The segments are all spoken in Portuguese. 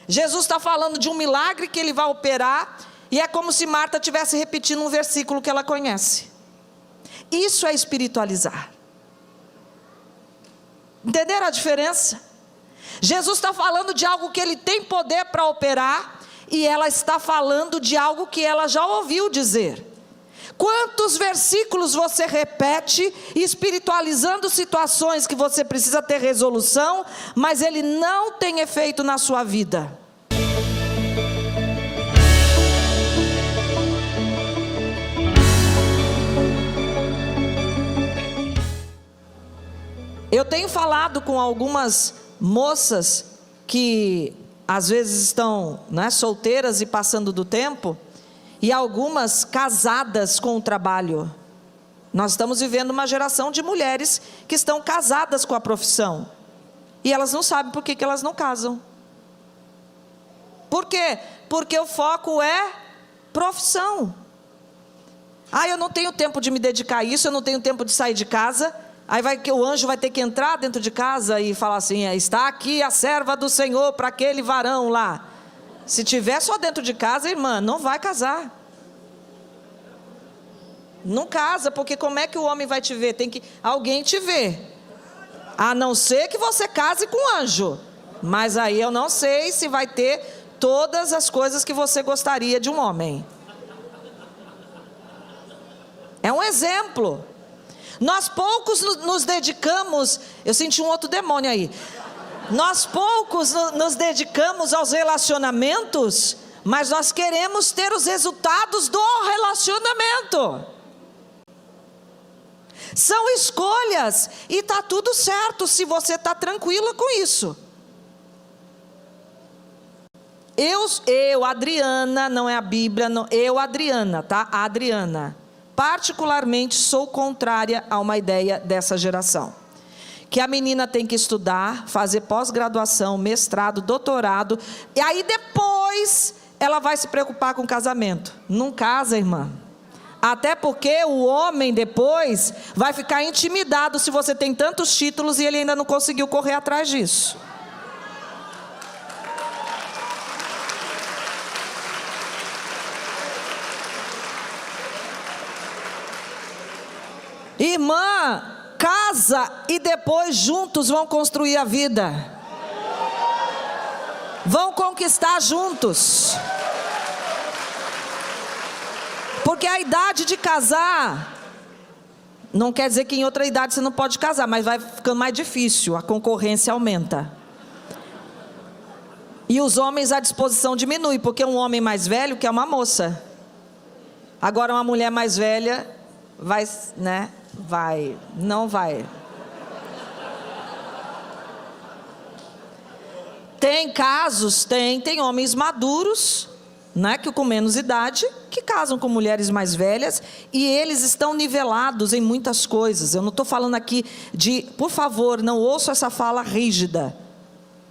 Jesus está falando de um milagre que ele vai operar, e é como se Marta estivesse repetindo um versículo que ela conhece. Isso é espiritualizar. Entenderam a diferença? Jesus está falando de algo que ele tem poder para operar, e ela está falando de algo que ela já ouviu dizer. Quantos versículos você repete, espiritualizando situações que você precisa ter resolução, mas ele não tem efeito na sua vida? Eu tenho falado com algumas moças que às vezes estão, né, solteiras e passando do tempo, e algumas casadas com o trabalho. Nós estamos vivendo uma geração de mulheres que estão casadas com a profissão, e elas não sabem por que elas não casam. Por quê? Porque o foco é profissão. Eu não tenho tempo de me dedicar a isso, eu não tenho tempo de sair de casa. Aí o anjo vai ter que entrar dentro de casa e falar assim: está aqui a serva do Senhor para aquele varão lá. Se tiver só dentro de casa, irmã, não vai casar. Não casa, porque como é que o homem vai te ver? Tem que alguém te ver. A não ser que você case com um anjo. Mas aí eu não sei se vai ter todas as coisas que você gostaria de um homem. É um exemplo. Nós poucos nos dedicamos. Eu senti um outro demônio aí. Nós poucos nos dedicamos aos relacionamentos, mas nós queremos ter os resultados do relacionamento. São escolhas, e está tudo certo se você está tranquila com isso. Eu, Adriana, não é a Bíblia, não, eu, Adriana, tá? Adriana, particularmente sou contrária a uma ideia dessa geração. Que a menina tem que estudar, fazer pós-graduação, mestrado, doutorado, e aí depois ela vai se preocupar com o casamento. Não casa, irmã. Até porque o homem depois vai ficar intimidado se você tem tantos títulos e ele ainda não conseguiu correr atrás disso. Irmã, casa e depois juntos vão construir a vida. Vão conquistar juntos. Porque a idade de casar não quer dizer que em outra idade você não pode casar, mas vai ficando mais difícil, a concorrência aumenta. E os homens, a disposição diminui, porque um homem mais velho quer uma moça. Agora uma mulher mais velha vai, né? Não vai. Tem casos, tem homens maduros, né, que com menos idade, que casam com mulheres mais velhas, e eles estão nivelados em muitas coisas. Eu não estou falando aqui por favor, não ouçam essa fala rígida,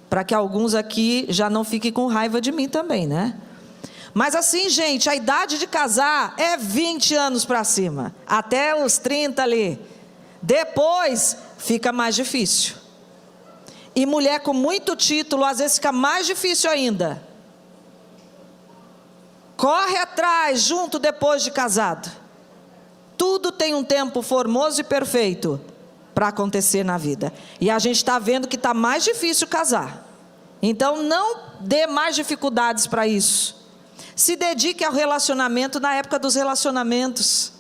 para que alguns aqui já não fiquem com raiva de mim também, né? Mas assim, gente, a idade de casar é 20 anos para cima, até os 30 ali. Depois fica mais difícil. E mulher com muito título, às vezes fica mais difícil ainda. Corre atrás, junto depois de casado. Tudo tem um tempo formoso e perfeito para acontecer na vida. E a gente está vendo que está mais difícil casar. Então não dê mais dificuldades para isso. Se dedique ao relacionamento na época dos relacionamentos.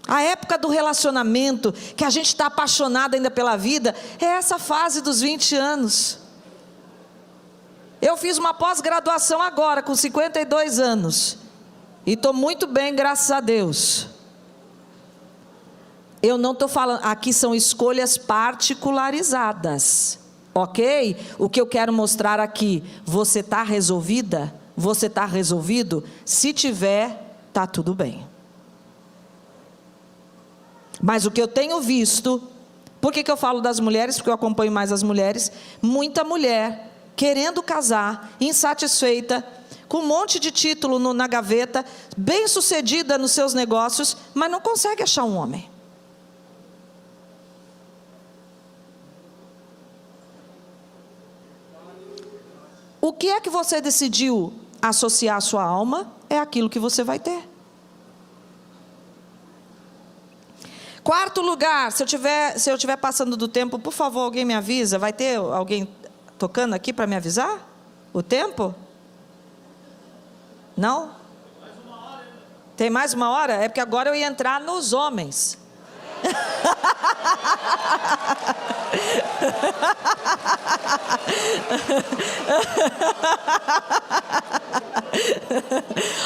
A época do relacionamento, que a gente está apaixonado ainda pela vida, é essa fase dos 20 anos. Eu fiz uma pós-graduação agora, com 52 anos. E estou muito bem, graças a Deus. Eu não estou falando, aqui são escolhas particularizadas. Ok? O que eu quero mostrar aqui, você está resolvida? Você está resolvido? Se tiver, está tudo bem. Mas o que eu tenho visto, por que eu falo das mulheres? Porque eu acompanho mais as mulheres. Muita mulher querendo casar, insatisfeita, com um monte de título na gaveta, bem sucedida nos seus negócios, mas não consegue achar um homem. O que é que você decidiu associar à sua alma, é aquilo que você vai ter. Quarto lugar, se eu tiver passando do tempo, por favor, alguém me avisa. Vai ter alguém tocando aqui para me avisar? O tempo? Não? Tem mais uma hora? É porque agora eu ia entrar nos homens.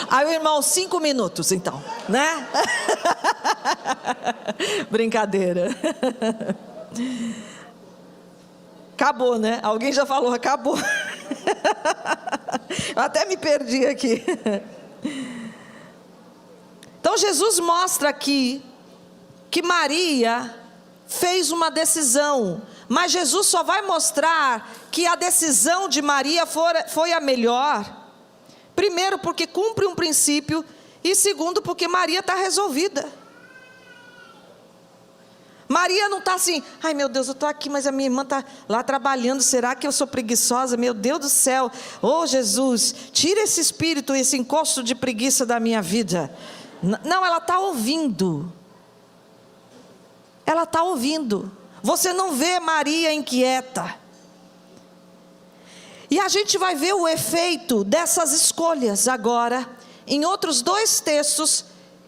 Aí o irmão, 5 minutos então, né? Brincadeira. Acabou, né? Alguém já falou, acabou. Eu até me perdi aqui. Então Jesus mostra aqui que Maria fez uma decisão, mas Jesus só vai mostrar que a decisão de Maria foi a melhor. Primeiro, porque cumpre um princípio, e segundo, porque Maria está resolvida. Maria não está assim, ai meu Deus, eu estou aqui, mas a minha irmã está lá trabalhando, será que eu sou preguiçosa? Meu Deus do céu, oh Jesus, tira esse espírito, esse encosto de preguiça da minha vida. Não, ela está ouvindo. Ela está ouvindo. Você não vê Maria inquieta. E a gente vai ver o efeito dessas escolhas agora, em outros 2 textos,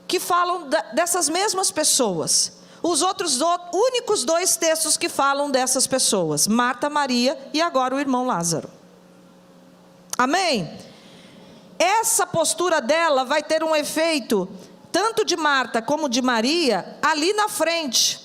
que falam dessas mesmas pessoas. Os outros únicos 2 textos que falam dessas pessoas. Marta, Maria e agora o irmão Lázaro. Amém? Essa postura dela vai ter um efeito, tanto de Marta como de Maria, ali na frente.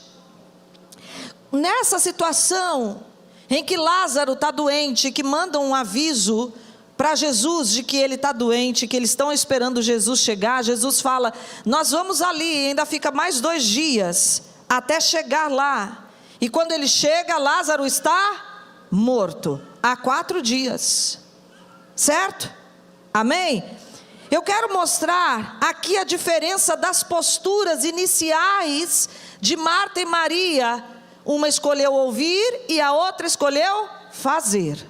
Nessa situação em que Lázaro está doente, que mandam um aviso para Jesus de que ele está doente, que eles estão esperando Jesus chegar, Jesus fala, nós vamos ali, ainda fica mais 2 dias, até chegar lá. E quando ele chega, Lázaro está morto, há 4 dias, certo? Amém? Eu quero mostrar aqui a diferença das posturas iniciais de Marta e Maria. Uma escolheu ouvir e a outra escolheu fazer.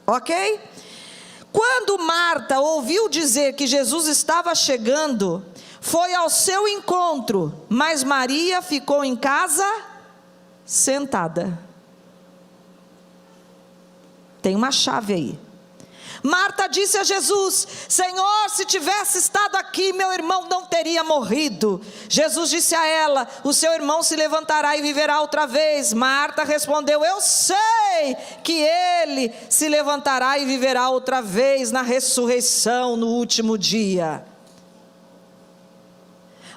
Ok? Quando Marta ouviu dizer que Jesus estava chegando, foi ao seu encontro, mas Maria ficou em casa sentada. Tem uma chave aí. Marta disse a Jesus, Senhor, se tivesse estado aqui, meu irmão não teria morrido. Jesus disse a ela, o seu irmão se levantará e viverá outra vez. Marta respondeu, eu sei que ele se levantará e viverá outra vez na ressurreição no último dia.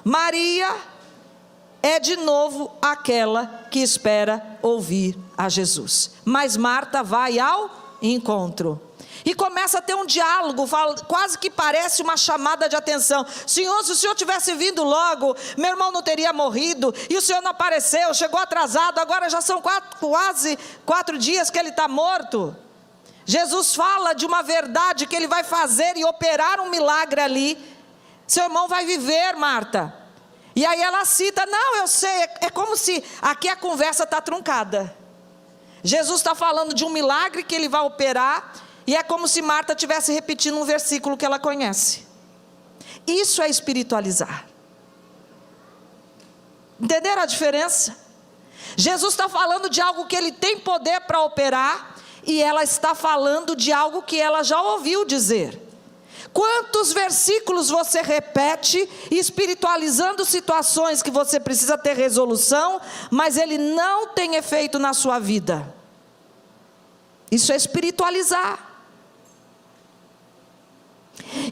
Maria é de novo aquela que espera ouvir a Jesus. Mas Marta vai ao encontro. E começa a ter um diálogo, quase que parece uma chamada de atenção. Senhor, se o Senhor tivesse vindo logo, meu irmão não teria morrido. E o Senhor não apareceu, chegou atrasado, agora já são quase 4 dias que ele está morto. Jesus fala de uma verdade que ele vai fazer e operar um milagre ali. Seu irmão vai viver, Marta. E aí ela cita, não, eu sei, é como se aqui a conversa está truncada. Jesus está falando de um milagre que ele vai operar, e é como se Marta estivesse repetindo um versículo que ela conhece. Isso é espiritualizar. Entenderam a diferença? Jesus está falando de algo que ele tem poder para operar, e ela está falando de algo que ela já ouviu dizer. Quantos versículos você repete, espiritualizando situações que você precisa ter resolução, mas ele não tem efeito na sua vida? Isso é espiritualizar.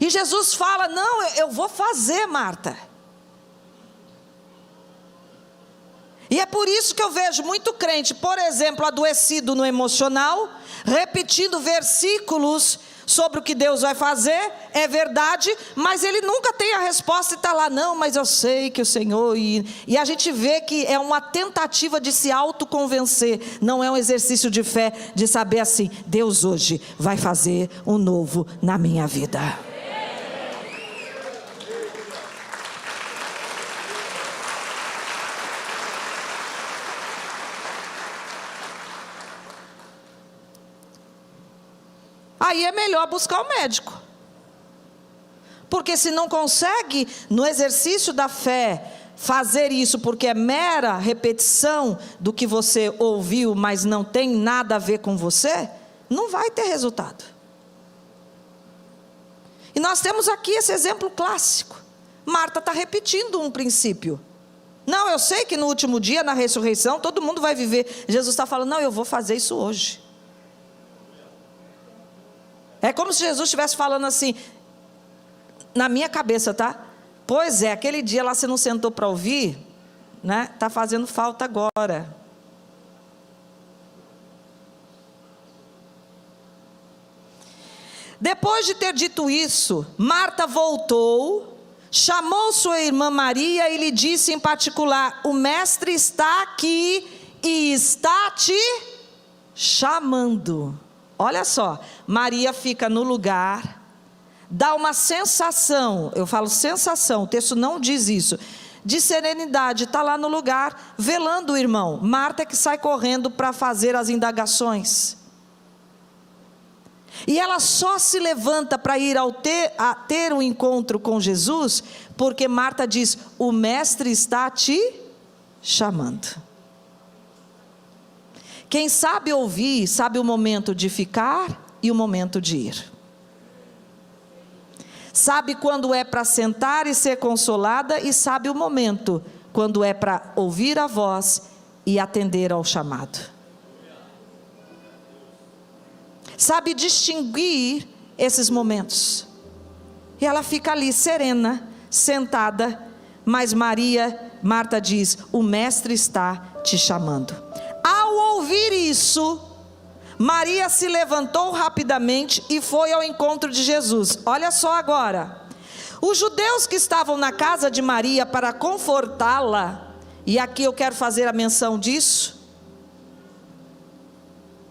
E Jesus fala, não, eu vou fazer, Marta. E é por isso que eu vejo muito crente, por exemplo, adoecido no emocional, repetindo versículos sobre o que Deus vai fazer, é verdade, mas ele nunca tem a resposta e está lá, não, mas eu sei que o Senhor, e a gente vê que é uma tentativa de se autoconvencer, não é um exercício de fé, de saber assim, Deus hoje vai fazer um novo na minha vida. aí é melhor buscar o médico. Porque se não consegue, no exercício da fé, fazer isso porque é mera repetição do que você ouviu, mas não tem nada a ver com você, não vai ter resultado. E nós temos aqui esse exemplo clássico. Marta está repetindo um princípio. Não, eu sei que no último dia, na ressurreição, todo mundo vai viver. Jesus está falando, não, eu vou fazer isso hoje. É como se Jesus estivesse falando assim, na minha cabeça, tá? Pois é, aquele dia lá você não sentou para ouvir, né? Está fazendo falta agora. Depois de ter dito isso, Marta voltou, chamou sua irmã Maria e lhe disse em particular, o mestre está aqui e está te chamando. Olha só, Maria fica no lugar, dá uma sensação, eu falo sensação, o texto não diz isso, de serenidade, está lá no lugar, velando o irmão. Marta que sai correndo para fazer as indagações. E ela só se levanta para ir a ter um encontro com Jesus, porque Marta diz, o mestre está te chamando. Quem sabe ouvir, sabe o momento de ficar e o momento de ir. Sabe quando é para sentar e ser consolada, e sabe o momento, quando é para ouvir a voz e atender ao chamado. Sabe distinguir esses momentos. E ela fica ali serena, sentada, mas Marta diz, o mestre está te chamando. Ao ouvir isso, Maria se levantou rapidamente e foi ao encontro de Jesus. Olha só agora, os judeus que estavam na casa de Maria para confortá-la, e aqui eu quero fazer a menção disso,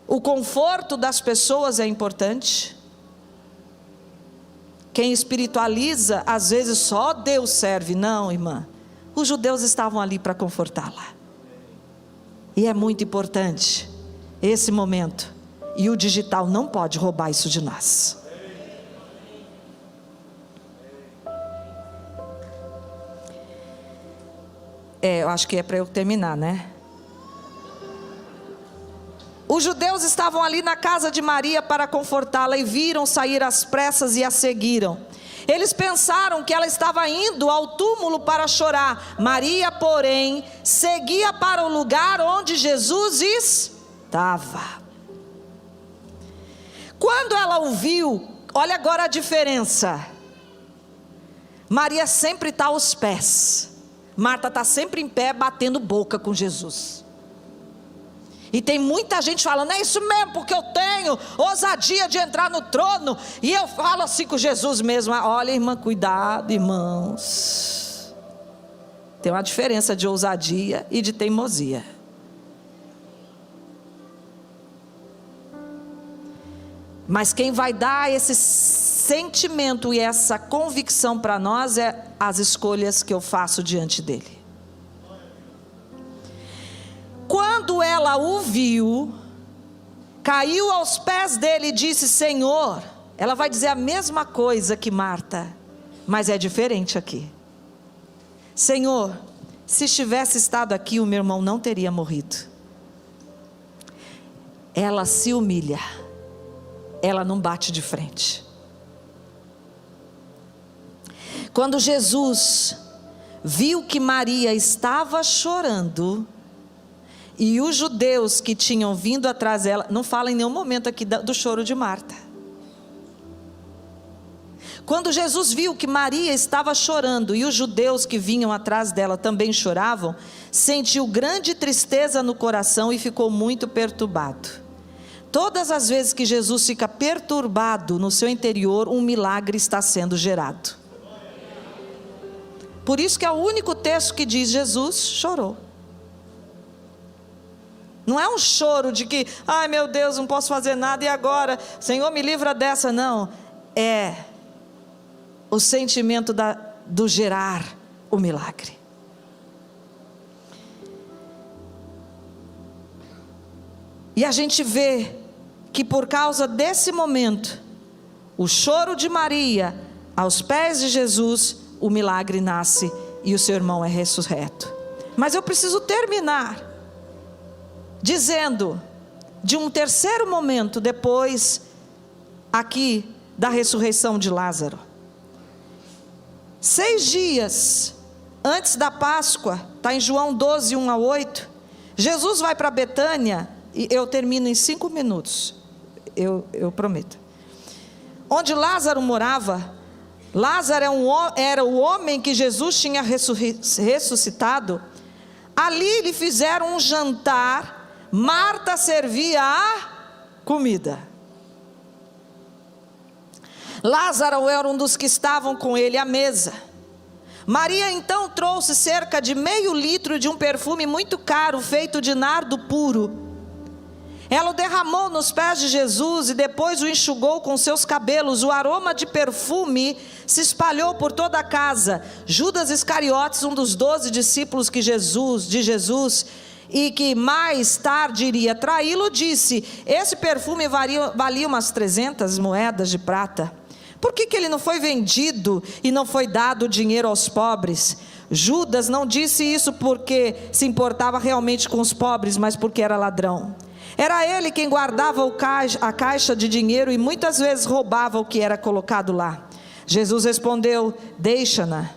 o conforto das pessoas é importante. Quem espiritualiza, às vezes só Deus serve. Não, irmã, os judeus estavam ali para confortá-la, e é muito importante esse momento, e o digital não pode roubar isso de nós. Eu acho que é para eu terminar, né? Os judeus estavam ali na casa de Maria para confortá-la e viram sair às pressas e a seguiram. Eles pensaram que ela estava indo ao túmulo para chorar. Maria, porém, seguia para o lugar onde Jesus estava. Quando ela o viu, olha agora a diferença. Maria sempre está aos pés. Marta está sempre em pé, batendo boca com Jesus. E tem muita gente falando, é isso mesmo, porque eu tenho ousadia de entrar no trono. E eu falo assim com Jesus mesmo, olha irmã, cuidado irmãos. Tem uma diferença de ousadia e de teimosia. Mas quem vai dar esse sentimento e essa convicção para nós é as escolhas que eu faço diante dele. Quando ela o viu, caiu aos pés dele e disse, Senhor, ela vai dizer a mesma coisa que Marta, mas é diferente aqui. Senhor, se tivesse estado aqui, o meu irmão não teria morrido. Ela se humilha, ela não bate de frente. Quando Jesus viu que Maria estava chorando, e os judeus que tinham vindo atrás dela, não fala em nenhum momento aqui do choro de Marta. Quando Jesus viu que Maria estava chorando e os judeus que vinham atrás dela também choravam, sentiu grande tristeza no coração e ficou muito perturbado. Todas as vezes que Jesus fica perturbado no seu interior, um milagre está sendo gerado. Por isso que é o único texto que diz Jesus chorou. Não é um choro de que, ai meu Deus, não posso fazer nada e agora, Senhor me livra dessa, não. É o sentimento do gerar o milagre. E a gente vê que por causa desse momento, o choro de Maria, aos pés de Jesus, o milagre nasce e o seu irmão é ressurreto. Mas eu preciso terminar dizendo de um terceiro momento depois aqui da ressurreição de Lázaro. 6 dias antes da Páscoa, está em João 12, 1-8, Jesus vai para Betânia, e eu termino em 5 minutos, eu prometo. Onde Lázaro morava. Lázaro era o homem que Jesus tinha ressuscitado. Ali lhe fizeram um jantar, Marta servia a comida. Lázaro era um dos que estavam com ele à mesa. Maria então trouxe cerca de meio litro de um perfume muito caro, feito de nardo puro. Ela o derramou nos pés de Jesus e depois o enxugou com seus cabelos. O aroma de perfume se espalhou por toda a casa. Judas Iscariotes, um dos 12 discípulos de Jesus, e que mais tarde iria traí-lo, disse: esse perfume valia umas 300 moedas de prata. Por que ele não foi vendido e não foi dado dinheiro aos pobres? Judas não disse isso porque se importava realmente com os pobres, mas porque era ladrão. Era ele quem guardava a caixa de dinheiro e muitas vezes roubava o que era colocado lá. Jesus respondeu: deixa-na,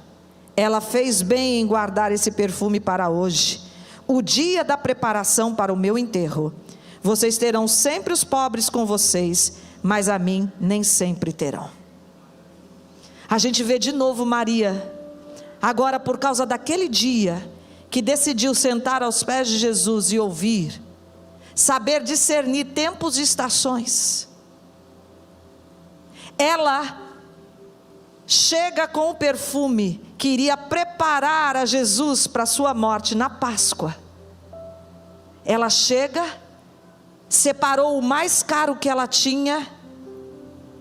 ela fez bem em guardar esse perfume para hoje, o dia da preparação para o meu enterro. Vocês terão sempre os pobres com vocês, mas a mim nem sempre terão. A gente vê de novo Maria, agora por causa daquele dia, que decidiu sentar aos pés de Jesus e ouvir, saber discernir tempos e estações. Ela chega com o perfume que iria preparar a Jesus para a sua morte na Páscoa. Ela chega, separou o mais caro que ela tinha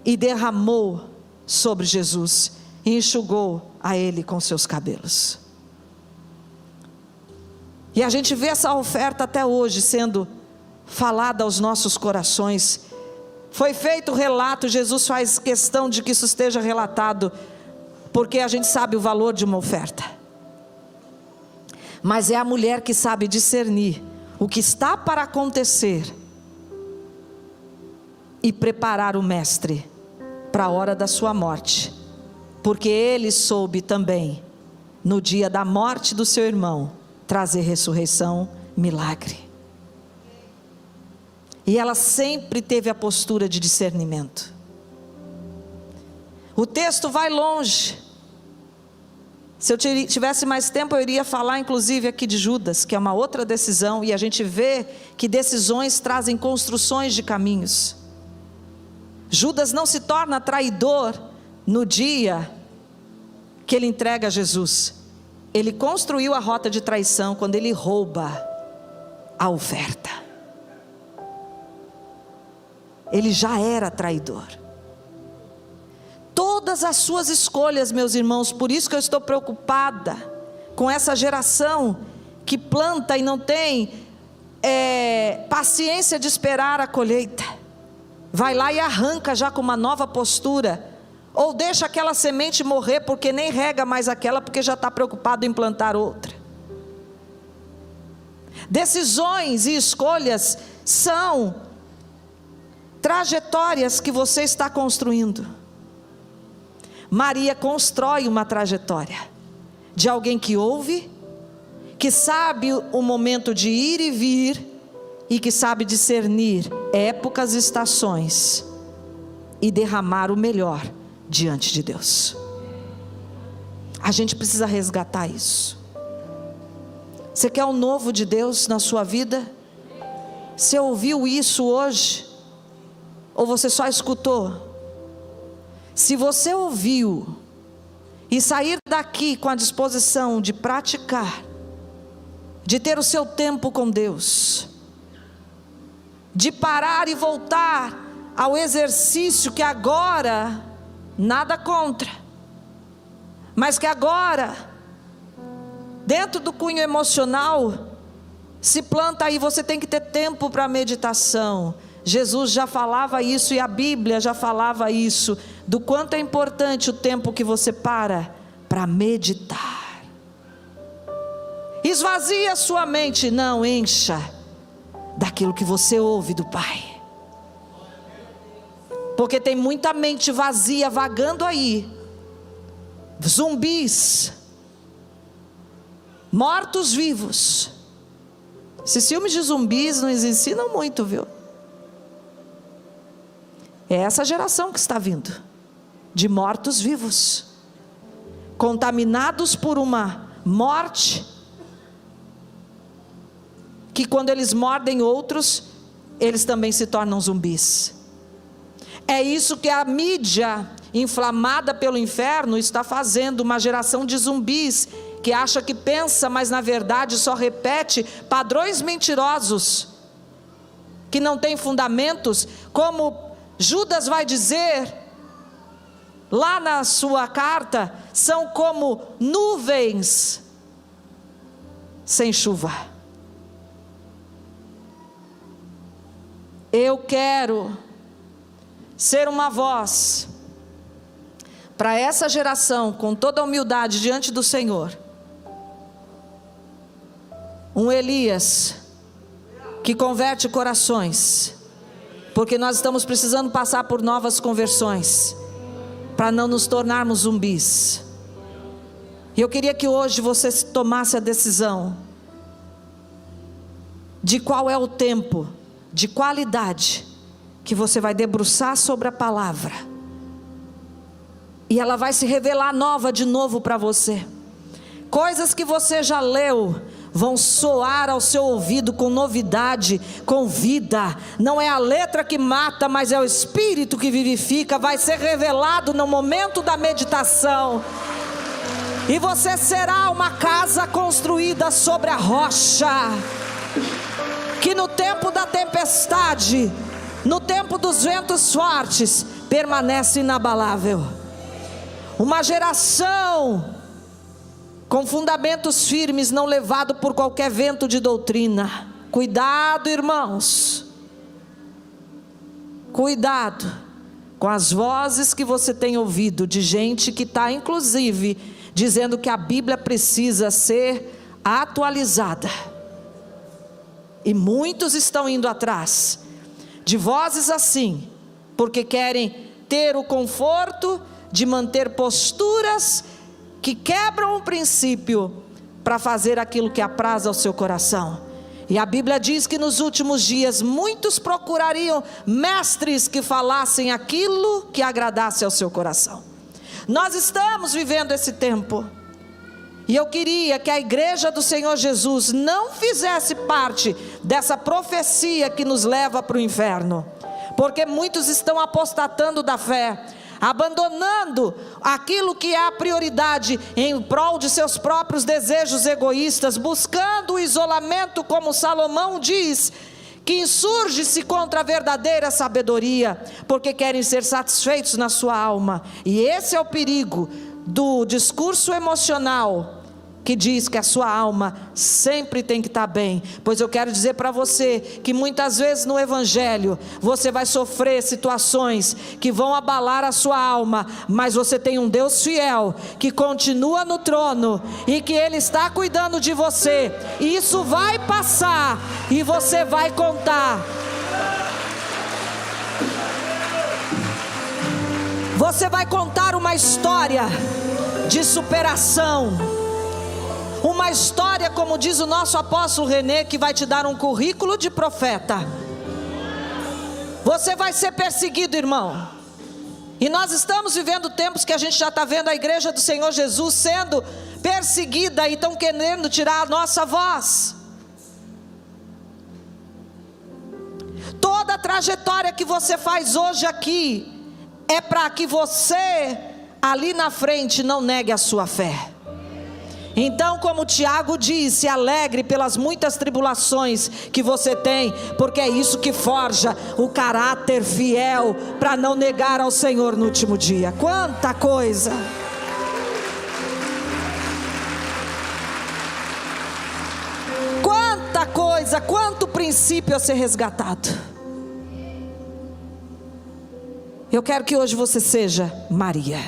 e derramou sobre Jesus e enxugou a ele com seus cabelos. E a gente vê essa oferta até hoje sendo falada aos nossos corações. Foi feito o relato, Jesus faz questão de que isso esteja relatado, porque a gente sabe o valor de uma oferta. Mas é a mulher que sabe discernir o que está para acontecer e preparar o mestre para a hora da sua morte, porque ele soube também, no dia da morte do seu irmão, trazer ressurreição, milagre. E ela sempre teve a postura de discernimento. O texto vai longe. Se eu tivesse mais tempo, eu iria falar inclusive aqui de Judas, que é uma outra decisão, e a gente vê que decisões trazem construções de caminhos. Judas não se torna traidor no dia que ele entrega a Jesus. Ele construiu a rota de traição quando ele rouba a oferta. Ele já era traidor. Todas as suas escolhas, meus irmãos, por isso que eu estou preocupada com essa geração que planta e não tem paciência de esperar a colheita. Vai lá e arranca já com uma nova postura, ou deixa aquela semente morrer porque nem rega mais aquela, porque já está preocupado em plantar outra. Decisões e escolhas são trajetórias que você está construindo. Maria constrói uma trajetória de alguém que ouve, que sabe o momento de ir e vir, e que sabe discernir épocas e estações, e derramar o melhor diante de Deus. A gente precisa resgatar isso. Você quer o novo de Deus na sua vida? Você ouviu isso hoje? Ou você só escutou? Se você ouviu e sair daqui com a disposição de praticar, de ter o seu tempo com Deus, de parar e voltar ao exercício que agora, nada contra, mas que agora, dentro do cunho emocional, se planta aí, você tem que ter tempo para meditação. Jesus já falava isso e a Bíblia já falava isso. do quanto é importante o tempo que você para meditar. Esvazie a sua mente, não encha daquilo que você ouve do Pai. Porque tem muita mente vazia vagando aí, zumbis, mortos-vivos. Esses filmes de zumbis nos ensinam muito, viu? É essa geração que está vindo, de mortos-vivos, contaminados por uma morte, que quando eles mordem outros, eles também se tornam zumbis. É isso que a mídia, inflamada pelo inferno, está fazendo, uma geração de zumbis, que acha que pensa, mas na verdade só repete padrões mentirosos, que não têm fundamentos, como Judas vai dizer, lá na sua carta, são como nuvens sem chuva. Eu quero ser uma voz para essa geração, com toda a humildade diante do Senhor, um Elias que converte corações, porque nós estamos precisando passar por novas conversões, para não nos tornarmos zumbis. E eu queria que hoje você tomasse a decisão de qual é o tempo de qualidade que você vai debruçar sobre a palavra, e ela vai se revelar nova de novo para você. Coisas que você já leu vão soar ao seu ouvido com novidade, com vida. Não é a letra que mata, mas é o Espírito que vivifica. Vai ser revelado no momento da meditação, e você será uma casa construída sobre a rocha, que no tempo da tempestade, no tempo dos ventos fortes, permanece inabalável. Uma geração com fundamentos firmes, não levado por qualquer vento de doutrina. Cuidado, irmãos, cuidado com as vozes que você tem ouvido, de gente que está inclusive dizendo que a Bíblia precisa ser atualizada, e muitos estão indo atrás de vozes assim, porque querem ter o conforto de manter posturas que quebram o princípio, para fazer aquilo que apraz ao seu coração. E a Bíblia diz que nos últimos dias muitos procurariam mestres que falassem aquilo que agradasse ao seu coração. Nós estamos vivendo esse tempo, e eu queria que a igreja do Senhor Jesus não fizesse parte dessa profecia que nos leva para o inferno, porque muitos estão apostatando da fé, abandonando aquilo que é a prioridade em prol de seus próprios desejos egoístas, buscando o isolamento, como Salomão diz, que insurge-se contra a verdadeira sabedoria, porque querem ser satisfeitos na sua alma. E esse é o perigo do discurso emocional, que diz que a sua alma sempre tem que estar bem. Pois eu quero dizer para você que muitas vezes no Evangelho você vai sofrer situações que vão abalar a sua alma, mas você tem um Deus fiel, que continua no trono, e que Ele está cuidando de você. E isso vai passar, e você vai contar. Você vai contar uma história de superação, uma história, como diz o nosso apóstolo René, que vai te dar um currículo de profeta. Você vai ser perseguido, irmão, e nós estamos vivendo tempos que a gente já está vendo a igreja do Senhor Jesus sendo perseguida, e estão querendo tirar a nossa voz. Toda a trajetória que você faz hoje aqui é para que você ali na frente não negue a sua fé. Então, como Tiago diz, se alegre pelas muitas tribulações que você tem, porque é isso que forja o caráter fiel para não negar ao Senhor no último dia. Quanta coisa! Quanta coisa, quanto princípio a ser resgatado. Eu quero que hoje você seja Maria.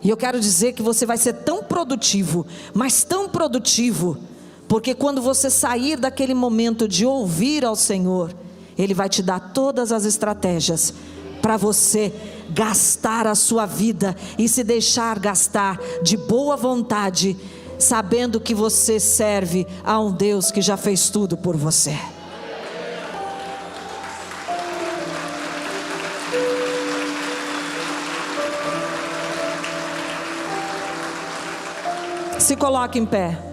E eu quero dizer que você vai ser tão produtivo, mas tão produtivo, porque quando você sair daquele momento de ouvir ao Senhor, Ele vai te dar todas as estratégias para você gastar a sua vida e se deixar gastar de boa vontade, sabendo que você serve a um Deus que já fez tudo por você. Se coloque em pé.